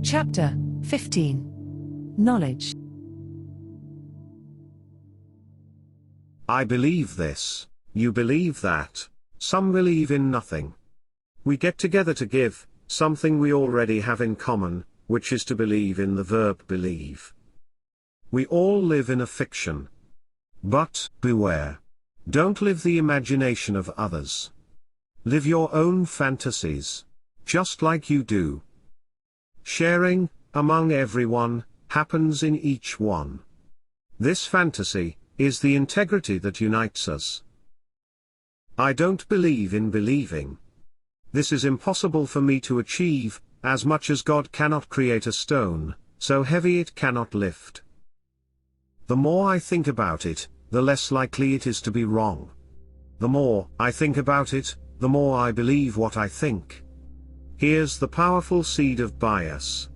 Chapter 15. Knowledge. I believe this, you believe that, some believe in nothing. We get together to give something we already have in common, which is to believe in the verb believe. We all live in a fiction. But, beware. Don't live the imagination of others. Live your own fantasies, just like you do. Sharing, among everyone, happens in each one. This fantasy is the integrity that unites us. I don't believe in believing. This is impossible for me to achieve, as much as God cannot create a stone, so heavy it cannot lift. The more I think about it, the less likely it is to be wrong. The more I think about it, the more I believe what I think. Here's the powerful seed of bias.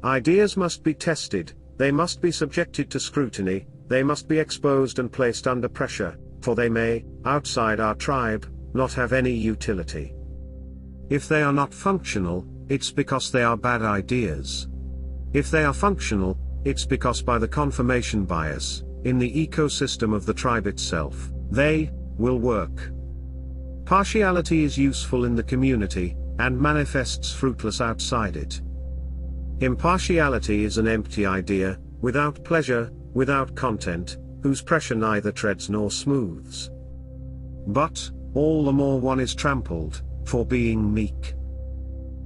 Ideas must be tested, they must be subjected to scrutiny, they must be exposed and placed under pressure, for they may, outside our tribe, not have any utility. If they are not functional, it's because they are bad ideas. If they are functional, it's because by the confirmation bias, in the ecosystem of the tribe itself, they will work. Partiality is useful in the community, and manifests fruitless outside it. Impartiality is an empty idea, without pleasure, without content, whose pressure neither treads nor smooths. But, all the more one is trampled, for being meek.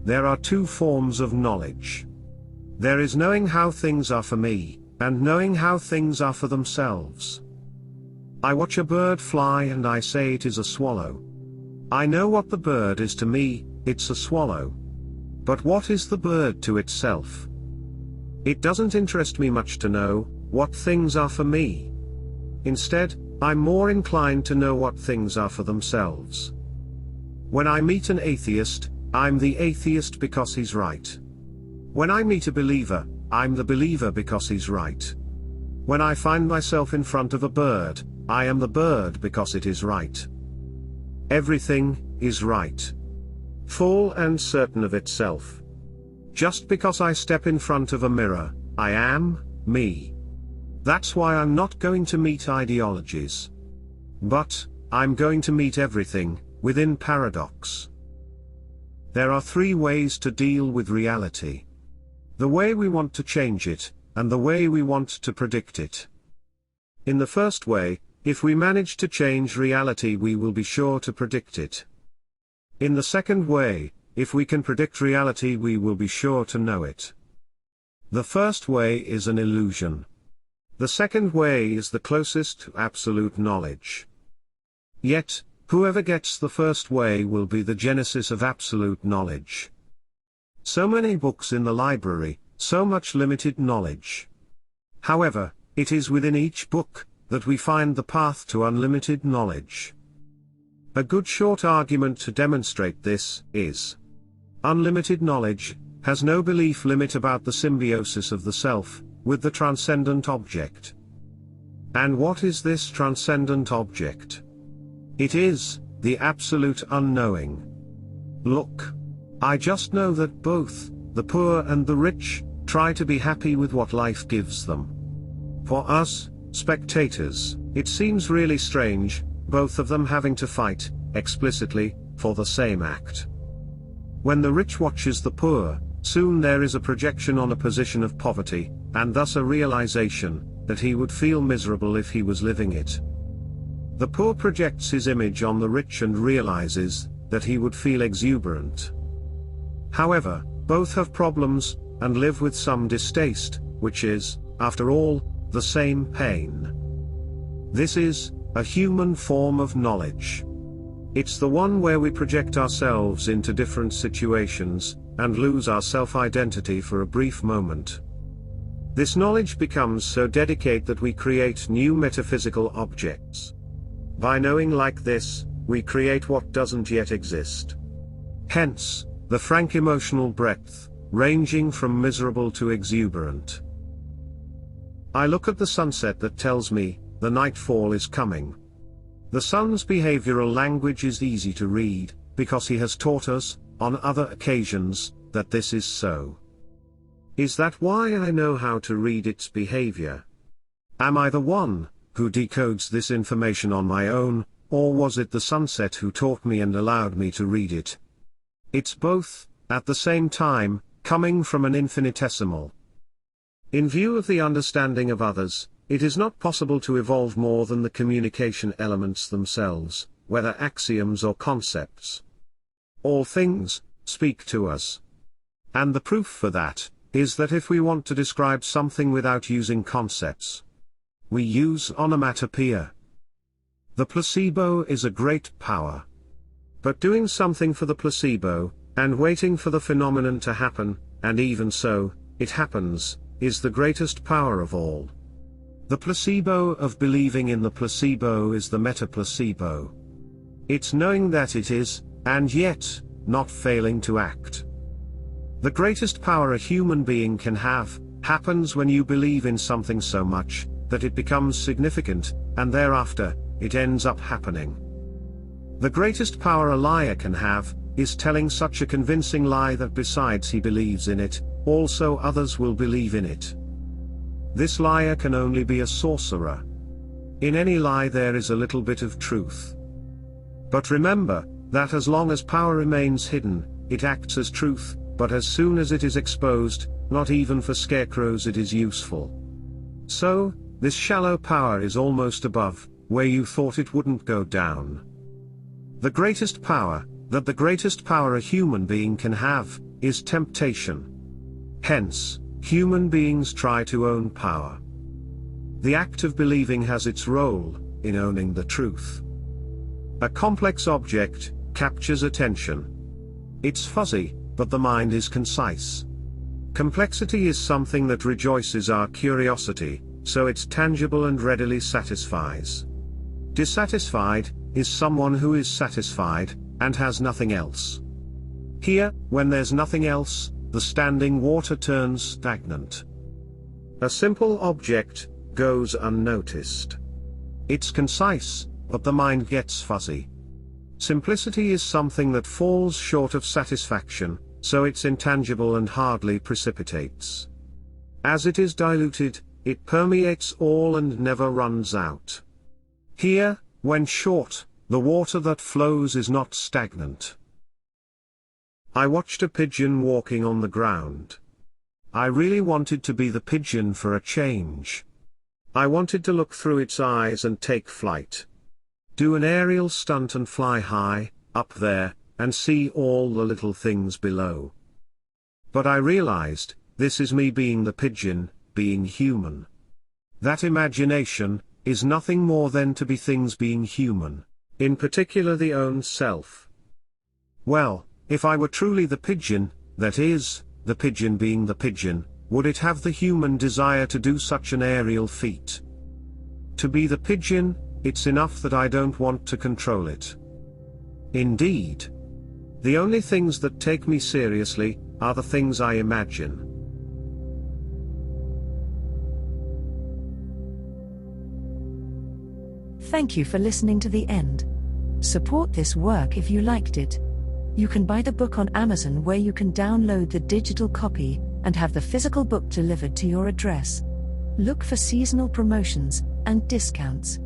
There are two forms of knowledge. There is knowing how things are for me, and knowing how things are for themselves. I watch a bird fly and I say it is a swallow. I know what the bird is to me, it's a swallow. But what is the bird to itself? It doesn't interest me much to know what things are for me. Instead, I'm more inclined to know what things are for themselves. When I meet an atheist, I'm the atheist because he's right. When I meet a believer, I'm the believer because he's right. When I find myself in front of a bird, I am the bird because it is right. Everything is right. Full and certain of itself. Just because I step in front of a mirror, I am me. That's why I'm not going to meet ideologies. But, I'm going to meet everything, within paradox. There are three ways to deal with reality. The way we want to change it, and the way we want to predict it. In the first way, if we manage to change reality, we will be sure to predict it. In the second way, if we can predict reality, we will be sure to know it. The first way is an illusion. The second way is the closest to absolute knowledge. Yet, whoever gets the first way will be the genesis of absolute knowledge. So many books in the library, so much limited knowledge. However, it is within each book that we find the path to unlimited knowledge. A good short argument to demonstrate this is: unlimited knowledge has no belief limit about the symbiosis of the self with the transcendent object. And what is this transcendent object? It is the absolute unknowing. Look, I just know that both the poor and the rich try to be happy with what life gives them. For us, spectators, it seems really strange, both of them having to fight, explicitly, for the same act. When the rich watches the poor, soon there is a projection on a position of poverty, and thus a realization that he would feel miserable if he was living it. The poor projects his image on the rich and realizes that he would feel exuberant. However, both have problems, and live with some distaste, which is, after all, the same pain. This is a human form of knowledge. It's the one where we project ourselves into different situations, and lose our self-identity for a brief moment. This knowledge becomes so delicate that we create new metaphysical objects. By knowing like this, we create what doesn't yet exist. Hence, the frank emotional breadth, ranging from miserable to exuberant. I look at the sunset that tells me, the nightfall is coming. The sun's behavioral language is easy to read, because he has taught us, on other occasions, that this is so. Is that why I know how to read its behavior? Am I the one who decodes this information on my own, or was it the sunset who taught me and allowed me to read it? It's both, at the same time, coming from an infinitesimal. In view of the understanding of others, it is not possible to evolve more than the communication elements themselves, whether axioms or concepts. All things speak to us. And the proof for that is that if we want to describe something without using concepts, we use onomatopoeia. The placebo is a great power. But doing something for the placebo, and waiting for the phenomenon to happen, and even so, it happens, is the greatest power of all. The placebo of believing in the placebo is the meta-placebo. It's knowing that it is, and yet, not failing to act. The greatest power a human being can have, happens when you believe in something so much, that it becomes significant, and thereafter, it ends up happening. The greatest power a liar can have, is telling such a convincing lie that besides he believes in it, also others will believe in it. This liar can only be a sorcerer. In any lie there is a little bit of truth. But remember, that as long as power remains hidden, it acts as truth, but as soon as it is exposed, not even for scarecrows it is useful. So, this shallow power is almost above, where you thought it wouldn't go down. The greatest power a human being can have, is temptation. Hence, human beings try to own power. The act of believing has its role in owning the truth. A complex object captures attention. It's fuzzy, but the mind is concise. Complexity is something that rejoices our curiosity, so it's tangible and readily satisfies. Dissatisfied is someone who is satisfied, and has nothing else. Here, when there's nothing else, the standing water turns stagnant. A simple object goes unnoticed. It's concise, but the mind gets fuzzy. Simplicity is something that falls short of satisfaction, so it's intangible and hardly precipitates. As it is diluted, it permeates all and never runs out. Here, when short, the water that flows is not stagnant. I watched a pigeon walking on the ground. I really wanted to be the pigeon for a change. I wanted to look through its eyes and take flight. Do an aerial stunt and fly high, up there, and see all the little things below. But I realized, this is me being the pigeon, being human. That imagination is nothing more than to be things being human, in particular the own self. Well, if I were truly the pigeon, that is, the pigeon being the pigeon, would it have the human desire to do such an aerial feat? To be the pigeon, it's enough that I don't want to control it. Indeed. The only things that take me seriously are the things I imagine. Thank you for listening to the end. Support this work if you liked it. You can buy the book on Amazon, where you can download the digital copy and have the physical book delivered to your address. Look for seasonal promotions and discounts.